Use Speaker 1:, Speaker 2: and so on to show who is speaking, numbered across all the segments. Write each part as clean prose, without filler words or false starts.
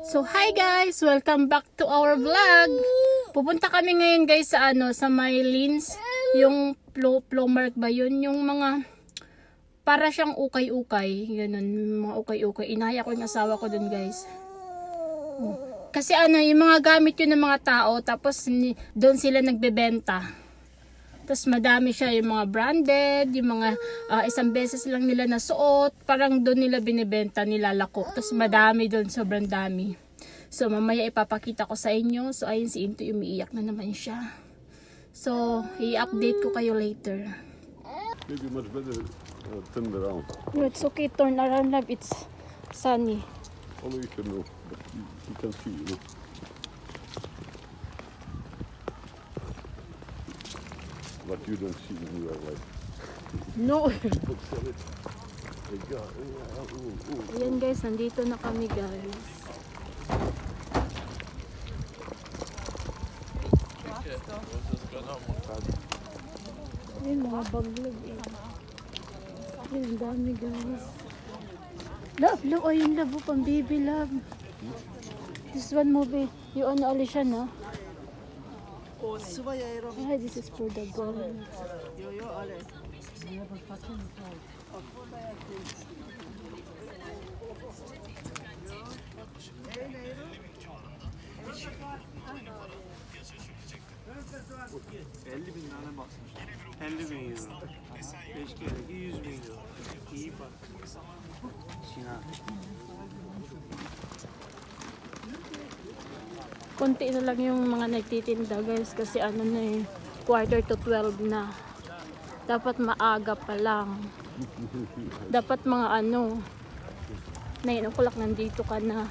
Speaker 1: So hi guys, welcome back to our vlog. Pupunta kami ngayon guys sa sa Mylins, yung Plomark ba yun, yung mga para siyang ukay-ukay, ganun, mga ukay-ukay. Inaya ko yung asawa ko dun guys. Kasi yung mga gamit yun ng mga tao, tapos doon sila nagbebenta. Tapos madami siya, yung mga branded, yung mga isang beses lang nila nasuot, parang doon nila binibenta, nilalako. Tapos madami doon, sobrang dami. So mamaya ipapakita ko sa inyo. So ayun, si Into umiiyak na naman siya. So i-update ko kayo later.
Speaker 2: Maybe much better turn around.
Speaker 1: No, it's okay, turn around, love. It's sunny.
Speaker 2: Only you can know, but you can see it. But you don't see in real life.
Speaker 1: No.
Speaker 2: Sell it.
Speaker 1: Ayan guys, nandito na kami guys. Ayan, mga baglag eh. Ayan, ang dami guys. Love, look, oh yung love, pang baby love. This one mo be, yung siya na. Ah, this is for the girl. Konti na lang yung mga nagtitinda guys kasi na eh, 11:45 na. Dapat maaga pa lang. Dapat mga 9 o'clock nandito ka na.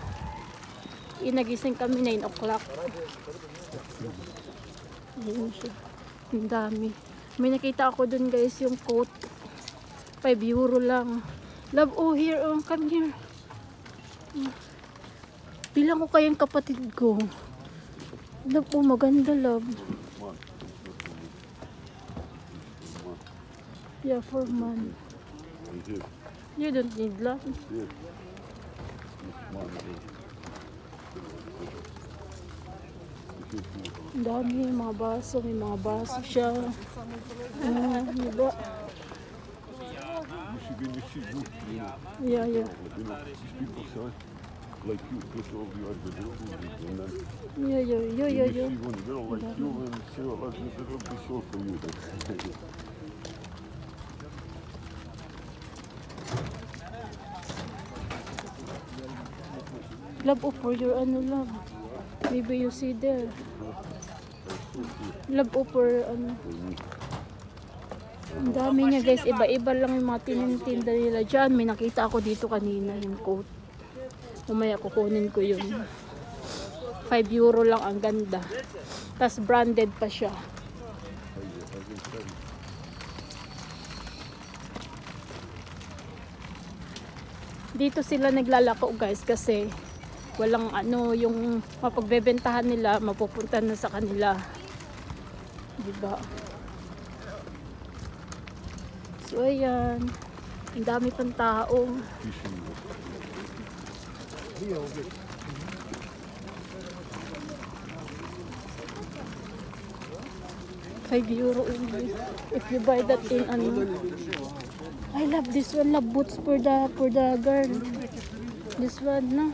Speaker 1: Inagising kami 9 o'clock. Ayun siya. Ang dami. May nakita ako dun guys yung coat. 5 euro lang. Love, oh here, oh come here. Bilang ko kayang kapatid ko. Love, oh maganda love. Yeah, for man. You don't need love. Ang dami mga baso, may mga baso siya. Diba? Yeah.
Speaker 2: Like you, just all the other girls, and then
Speaker 1: Yeah.
Speaker 2: you see one girl like you and say, well, that'll be so for you then.
Speaker 1: Love, oh, for your love. Maybe you see there. Love, oh, for Ang dami niya guys. Iba-iba lang yung mga tinitinda nila dyan. May nakita ako dito kanina yung coat. Umaya kukunin ko yun. 5 euro lang, ang ganda. Tapos branded pa siya. Dito sila naglalako guys kasi walang yung mapagbebentahan nila mapupunta na sa kanila, diba? So ayan, ang dami pang tao. 5 euro only if you buy that in I love this one, love boots for the girl. This one, no?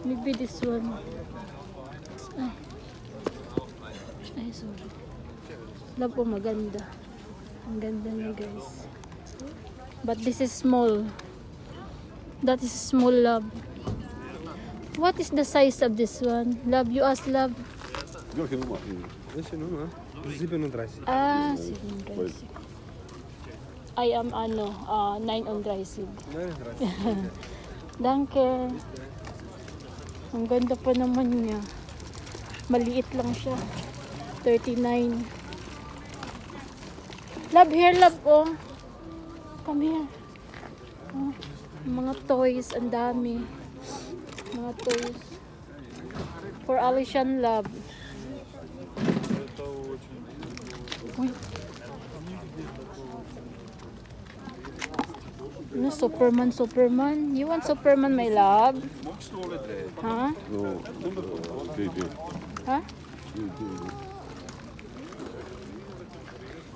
Speaker 1: Maybe this one. Ay sorry. Love po, maganda. Ang ganda niya guys. But this is small. That is small, love. What is the size of this one? Love, you ask love. Ah, 37. I am 9 Danke. Ang ganda pa naman niya. Maliit lang siya. 39. Love, here love, oh. Come here. Oh, mga toys, ang dami. Mga toys. For Alishan, love. Uy. Ano, Superman, Superman? You want Superman, my love? Ha?
Speaker 2: No, JJ.
Speaker 1: Ha?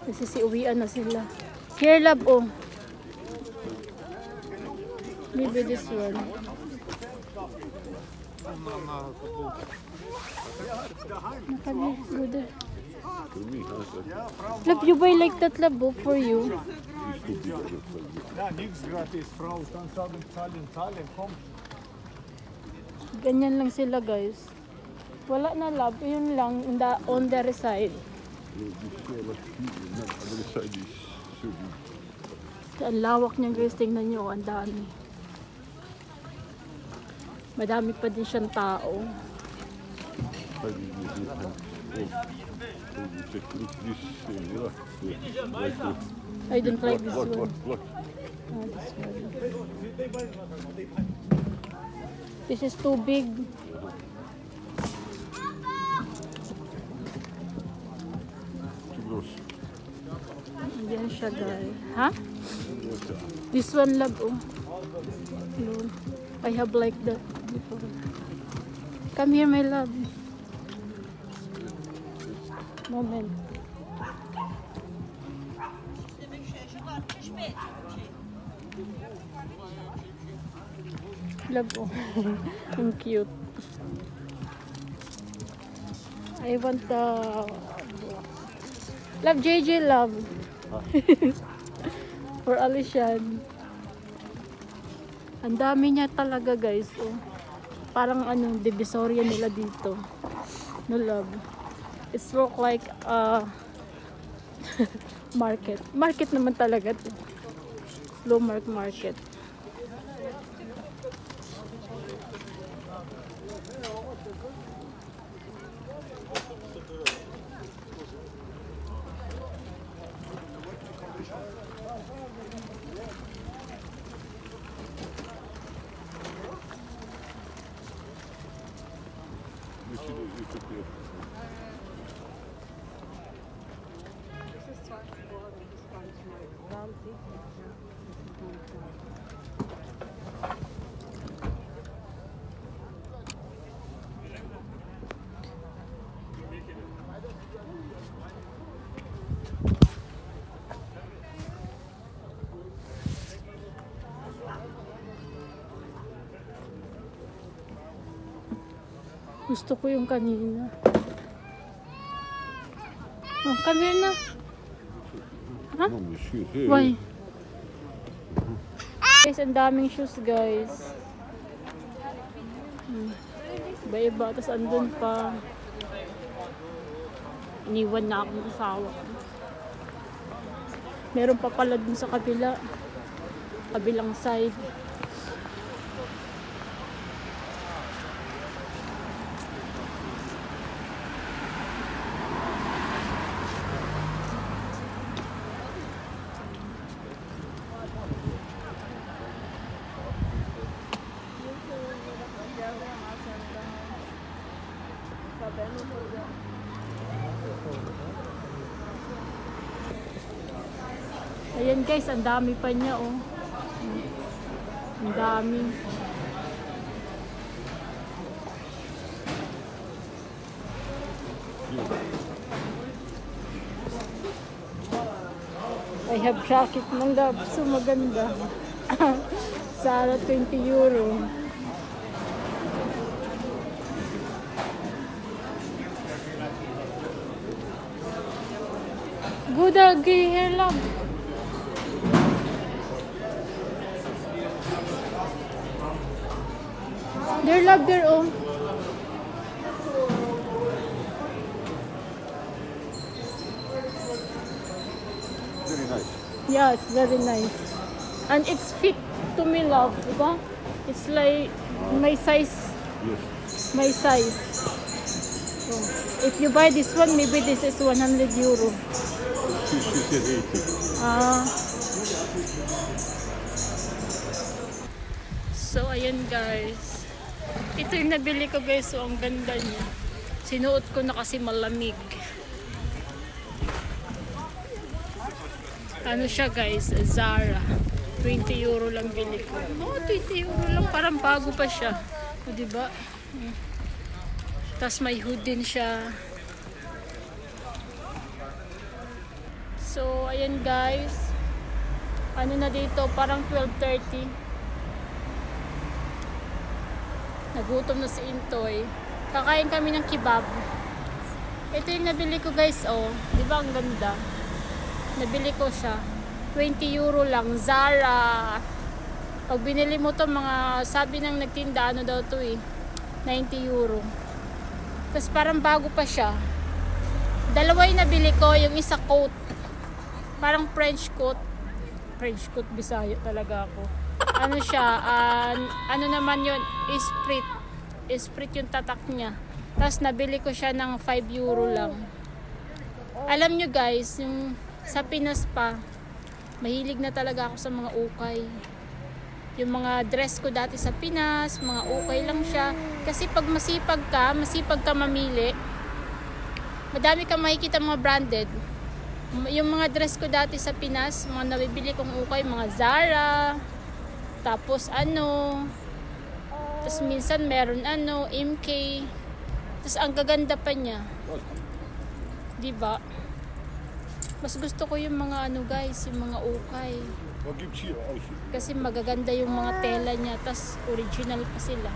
Speaker 1: Kasi si uwian na sila. Here, love, oh. Maybe this one. Nakali, good.
Speaker 2: For me,
Speaker 1: Love, you buy like that, love, oh, for you.
Speaker 3: Ja, niks gratis, Frau. Dann sagen, zahlen, komm.
Speaker 1: Ganyan lang sila, guys. Wala na, love. Yun lang, on their side. Ang lawak niya, guys. Tingnan nyo, ang dami. Madami pa din siyang tao. I don't like this one. Ah, this one. This is too big. Diyan siya, guys. Ha? This one, love, oh. No. I have like that before. Come here, my love. Moment. Love, oh. Ang cute. I want the love, JJ, love. For Alishan. Ang dami niya talaga, guys. Oh. Parang ano, divisoria nila dito. No, love. It's look like market. Market naman talaga to. Low market. Gusto ko yung kanina. Oh, come here na. Ha? Why? Guys, ang daming shoes, guys. Iba-iba. Tapos andun pa. Iniwan na akong asawa. Meron pa pala dun sa kabila. Kabilang side. Ayan, guys, ang dami pa niya, oh. Ang dami. I have jacket ng love. So maganda. Sara, 20 euro. Good hair, love. Their love, their own.
Speaker 2: Very nice.
Speaker 1: Yeah, it's very nice. And it's fit to me, love, diba? It's like my size.
Speaker 2: Yes.
Speaker 1: My size. So, if you buy this one, maybe this is 100 euro.
Speaker 2: She said 80.
Speaker 1: So, ayan, guys. Ito yung nabili ko, guys. So, ang ganda niya. Sinuot ko na kasi malamig. Ano siya, guys? Zara. 20 euro lang bili ko. Oh, 20 euro lang. Parang bago pa siya. O, diba? Tapos may hood din siya. So, ayan guys. Ano na dito? Parang 12:30. Nagutom na si Intoy. Kakain kami ng kebab. Ito yung nabili ko guys, oh. Diba ang ganda? Nabili ko siya. 20 euro lang. Zara. Pag binili mo to mga, sabi ng nagtinda, ano daw to eh. 90 euro. Tapos parang bago pa siya. Dalawa yung nabili ko. Yung isa coat. Parang French coat. French coat, Bisaya talaga ako. Ano siya, ano naman yun, Esprit. Esprit yung tatak niya. Tapos nabili ko siya ng 5 euro lang. Alam nyo guys, yung sa Pinas pa, mahilig na talaga ako sa mga ukay. Yung mga dress ko dati sa Pinas, mga ukay lang siya. Kasi pag masipag ka mamili, madami kang makikita mga branded. Yung mga dress ko dati sa Pinas, mga nabibili kong ukay, mga Zara, tapos tapos minsan meron MK, tapos ang gaganda pa niya. Diba? Mas gusto ko yung mga guys, yung mga ukay. Kasi magaganda yung mga tela niya, tapos original pa sila.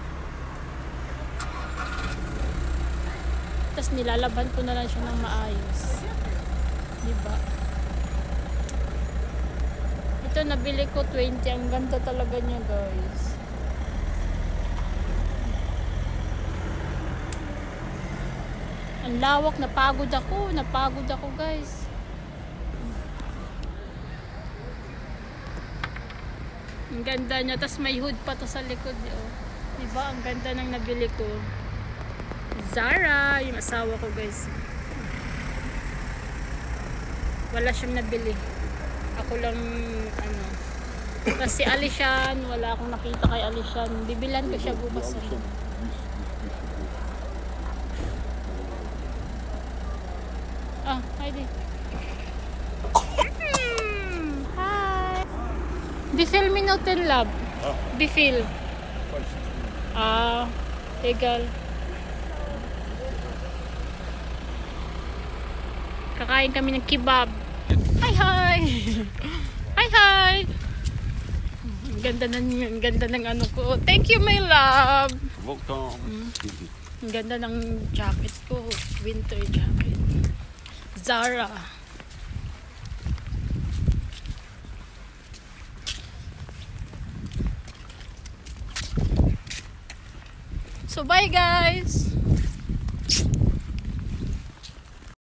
Speaker 1: Tapos nilalaban ko na lang siya ng maayos. Diba? Ito nabili ko 20. Ang ganda talaga niya guys. Ang lawak. Napagod ako guys. Ang ganda niya. Tapos may hood pa to sa likod. Oh. Diba? Ang ganda ng nabili ko. Zara. Yung asawa ko guys. Wala siyang nabili. Ako lang Kasi Alishan, wala akong nakita kay Alishan. Bibilan ko siya bukas. Hi di. Hi. Bifil minutin lab. Bifil. Legal. Kakain kami ng kebab. Hi! Ang ganda ng ano ko. Thank you, my love.
Speaker 2: Welcome.
Speaker 1: Ang ganda ng jacket ko. Winter jacket. Zara. So, bye guys!